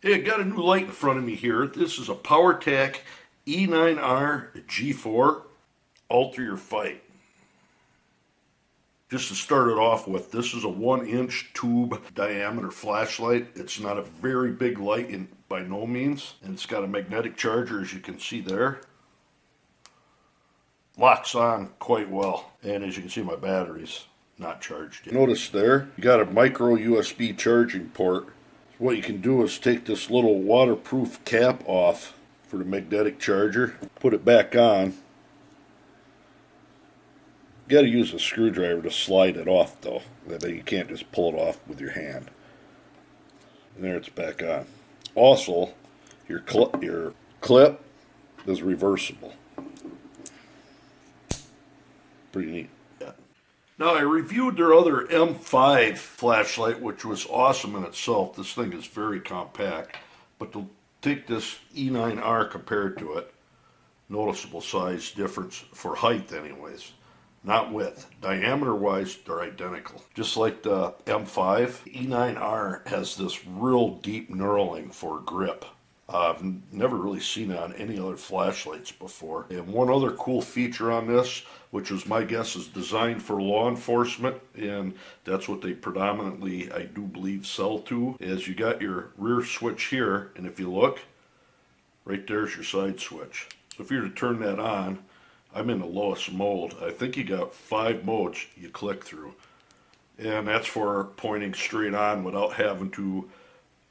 Hey, I got a new light in front of me here. This is a Powertac E9R G4 Alter Your Fight. Just to start it off with, this is a 1-inch tube diameter flashlight. It's not a very big light by no means, and it's got a magnetic charger, as you can see there. Locks on quite well, and as you can see, my battery's not charged yet. Notice there, you got a micro USB charging port. What you can do is take this little waterproof cap off for the magnetic charger, put it back on. You got to use a screwdriver to slide it off though. You can't just pull it off with your hand. And there it's back on. Also, your clip is reversible. Pretty neat. Now, I reviewed their other M5 flashlight, which was awesome in itself. This thing is very compact. But to take this E9R compared to it, noticeable size difference for height anyways, not width. Diameter-wise, they're identical. Just like the M5, E9R has this real deep knurling for grip. I've never really seen it on any other flashlights before. And one other cool feature on this, which was my guess is designed for law enforcement, and that's what they predominantly, I do believe, sell to, is you got your rear switch here, and if you look, right there's your side switch. So if you were to turn that on, I'm in the lowest mode. I think you got 5 modes you click through. And that's for pointing straight on without having to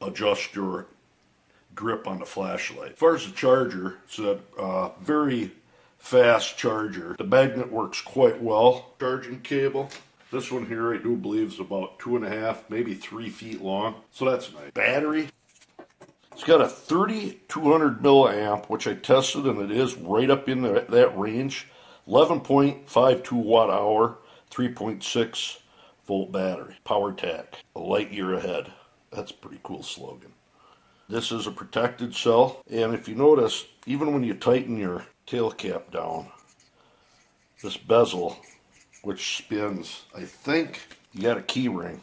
adjust your grip on the flashlight. As far as the charger, it's a very fast charger. The magnet works quite well. Charging cable. This one here I do believe is about 2.5, maybe 3 feet long. So that's nice. Battery. It's got a 3200 milliamp, which I tested, and it is right up in that range. 11.52 watt hour, 3.6 volt battery. Powertac, a light year ahead. That's a pretty cool slogan. This is a protected cell, and if you notice, even when you tighten your tail cap down, this bezel, which spins, I think you got a key ring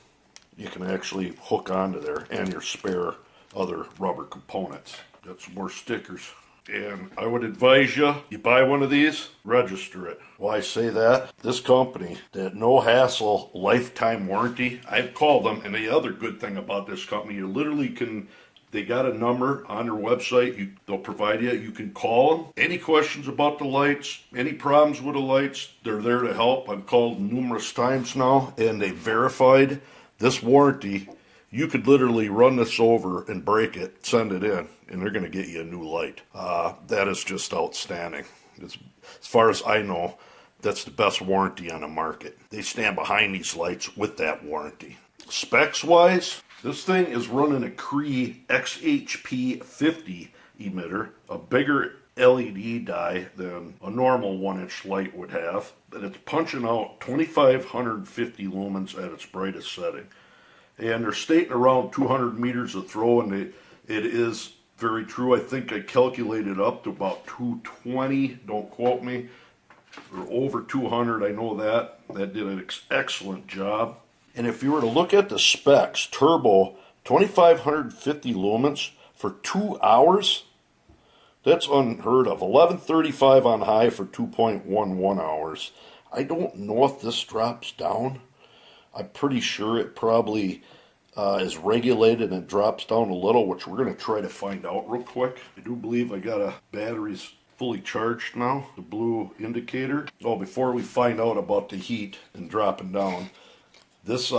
you can actually hook onto there, and your spare other rubber components. Got some more stickers. And I would advise you buy one of these, register it. Why I say that? This company, that no hassle lifetime warranty, I've called them, and the other good thing about this company, you literally can, they got a number on their website, they'll provide you can call them. Any questions about the lights, any problems with the lights, they're there to help. I've called numerous times now, and they verified this warranty. You could literally run this over and break it, send it in, and they're going to get you a new light. That is just outstanding. As far as I know, that's the best warranty on the market. They stand behind these lights with that warranty. Specs-wise, this thing is running a Cree XHP50 emitter, a bigger LED die than a normal 1-inch light would have, and it's punching out 2550 lumens at its brightest setting. And they're stating around 200 meters of throw, and it is very true. I think I calculated up to about 220, don't quote me, or over 200, I know that. That did an excellent job. And if you were to look at the specs, turbo, 2550 lumens for 2 hours, that's unheard of. 1135 on high for 2.11 hours. I don't know if this drops down. I'm pretty sure it probably is regulated and drops down a little, which we're going to try to find out real quick. I do believe I got a batteries fully charged now, the blue indicator. Oh, before we find out about the heat and dropping down, this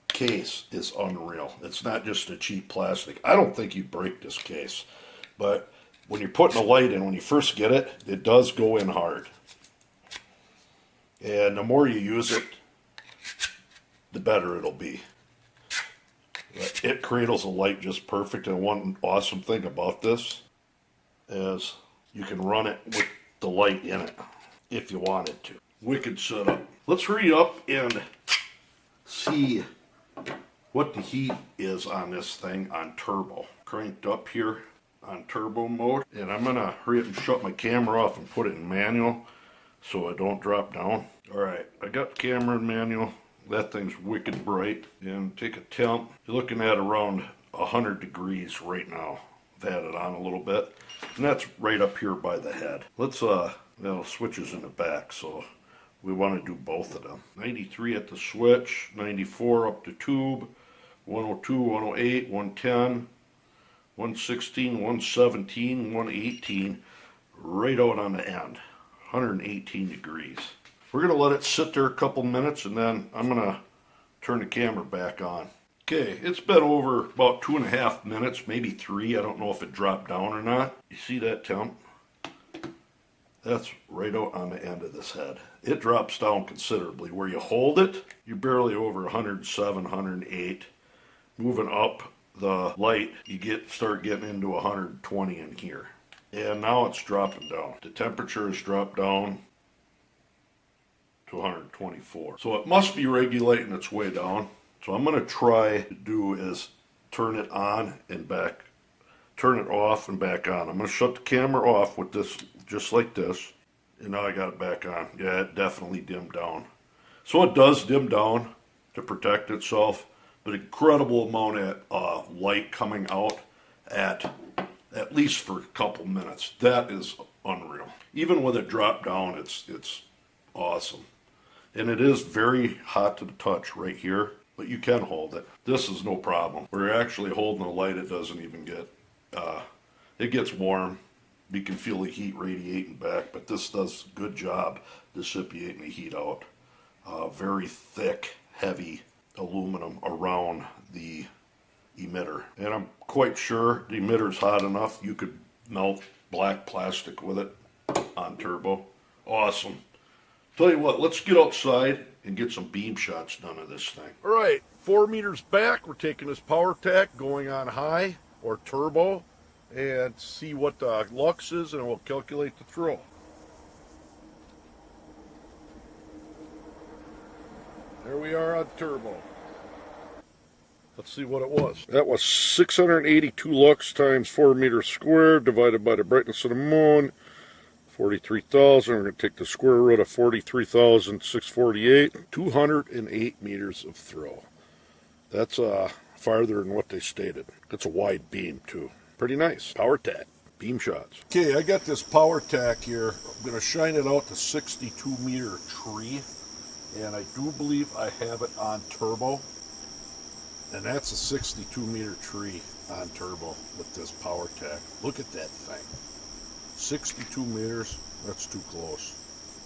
case is unreal. It's not just a cheap plastic. I don't think you'd break this case, but when you're putting a light in, when you first get it, it does go in hard. And the more you use it, the better it'll be. It cradles a light just perfect, and one awesome thing about this is you can run it with the light in it if you wanted to. Wicked setup. Let's hurry up and see what the heat is on this thing on turbo. Cranked up here on turbo mode, and I'm gonna hurry up and shut my camera off and put it in manual so it don't drop down. Alright, I got the camera in manual. That thing's wicked bright. And take a temp. You're looking at around 100 degrees right now. I've had it on a little bit, and that's right up here by the head. Let's switches in the back, so we want to do both of them. 93 at the switch, 94 up the tube, 102, 108, 110, 116, 117, 118, right out on the end, 118 degrees. We're going to let it sit there a couple minutes, and then I'm going to turn the camera back on. Okay, it's been over about 2.5 minutes, maybe 3. I don't know if it dropped down or not. You see that temp? That's right out on the end of this head. It drops down considerably. Where you hold it, you're barely over 107, 108. Moving up the light, you start getting into 120 in here. And now it's dropping down. The temperature has dropped down to 124. So it must be regulating its way down. So I'm going to try to do is turn it on and back, turn it off and back on. I'm going to shut the camera off with this, just like this. And now I got it back on. Yeah, it definitely dimmed down. So it does dim down to protect itself, but incredible amount of light coming out at least for a couple minutes. That is unreal. Even with it dropped down, it's awesome. And it is very hot to the touch right here, but you can hold it. This is no problem. We're actually holding the light, it doesn't even get, it gets warm. You can feel the heat radiating back, but this does a good job dissipating the heat out. Very thick, heavy aluminum around the emitter. And I'm quite sure the emitter's hot enough you could melt black plastic with it on turbo. Awesome. Tell you what, let's get outside and get some beam shots done of this thing. All right, 4 meters back, we're taking this Powertac, going on high or turbo, and see what the lux is, and we'll calculate the throw. There we are on turbo. Let's see what it was. That was 682 lux times 4 meters squared divided by the brightness of the moon. 43,000. We're going to take the square root of 43,648. 208 meters of throw. That's farther than what they stated. It's a wide beam too. Pretty nice. Powertac. Beam shots. Okay, I got this Powertac here. I'm going to shine it out to 62 meter tree. And I do believe I have it on turbo. And that's a 62 meter tree on turbo with this Powertac. Look at that thing. 62 meters, that's too close.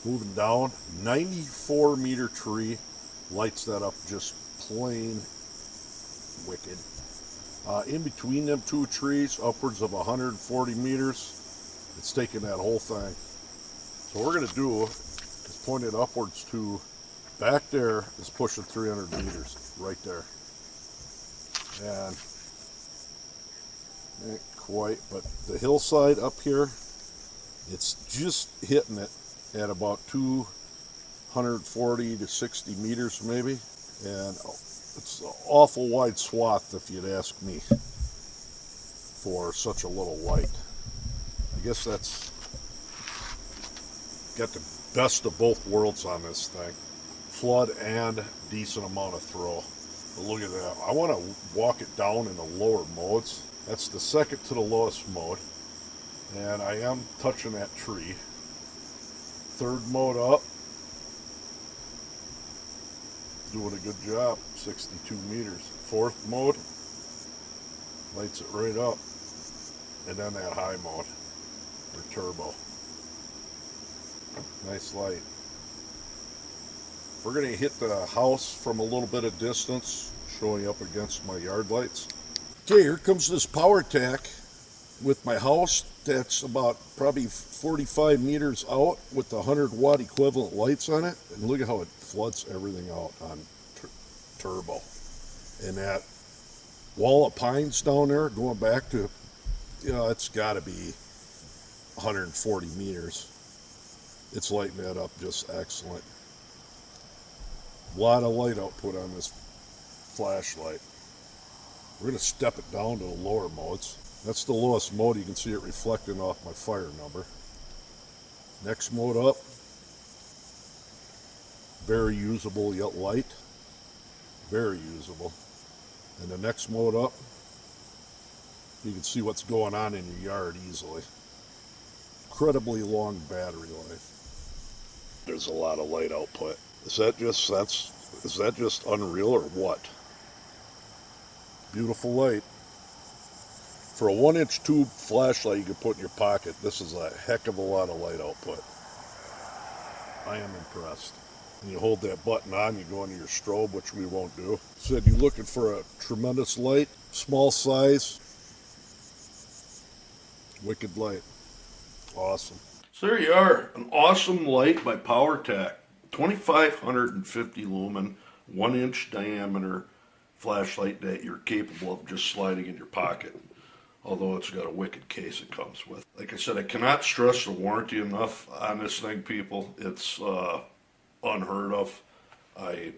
Moving down, 94 meter tree, lights that up just plain wicked. In between them two trees, upwards of 140 meters, it's taking that whole thing. So what we're going to do is point it upwards to, back there is pushing 300 meters, right there. And, ain't quite, but the hillside up here, it's just hitting it at about 240 to 60 meters maybe, and it's an awful wide swath if you'd ask me for such a little light. I guess that's got the best of both worlds on this thing. Flood and decent amount of throw. But look at that. I want to walk it down in the lower modes. That's the second to the lowest mode. And I am touching that tree. Third mode up. Doing a good job. 62 meters. Fourth mode. Lights it right up. And then that high mode. Or turbo. Nice light. We're going to hit the house from a little bit of distance. Showing up against my yard lights. Okay, here comes this Powertac with my house. That's about probably 45 meters out with the 100 watt equivalent lights on it. And look at how it floods everything out on turbo. And that wall of pines down there going back to, it's got to be 140 meters. It's lighting that up just excellent. A lot of light output on this flashlight. We're going to step it down to the lower modes. That's the lowest mode. You can see it reflecting off my fire number. Next mode up. Very usable yet light. Very usable. And the next mode up. You can see what's going on in your yard easily. Incredibly long battery life. There's a lot of light output. Is that just unreal or what? Beautiful light. For a 1-inch tube flashlight you can put in your pocket, this is a heck of a lot of light output. I am impressed. And you hold that button on, you go into your strobe, which we won't do. Said you're looking for a tremendous light, small size, wicked light. Awesome. So there you are, an awesome light by Powertac. 2550 lumen, 1-inch diameter flashlight that you're capable of just sliding in your pocket. Although it's got a wicked case it comes with. Like I said, I cannot stress the warranty enough on this thing, people. It's unheard of. I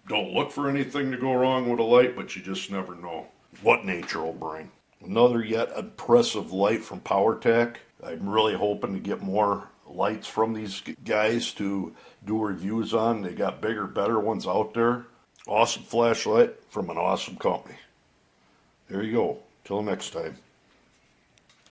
don't look for anything to go wrong with a light, but you just never know what nature will bring. Another yet impressive light from Powertac. I'm really hoping to get more lights from these guys to do reviews on. They got bigger, better ones out there. Awesome flashlight from an awesome company. There you go. Till next time.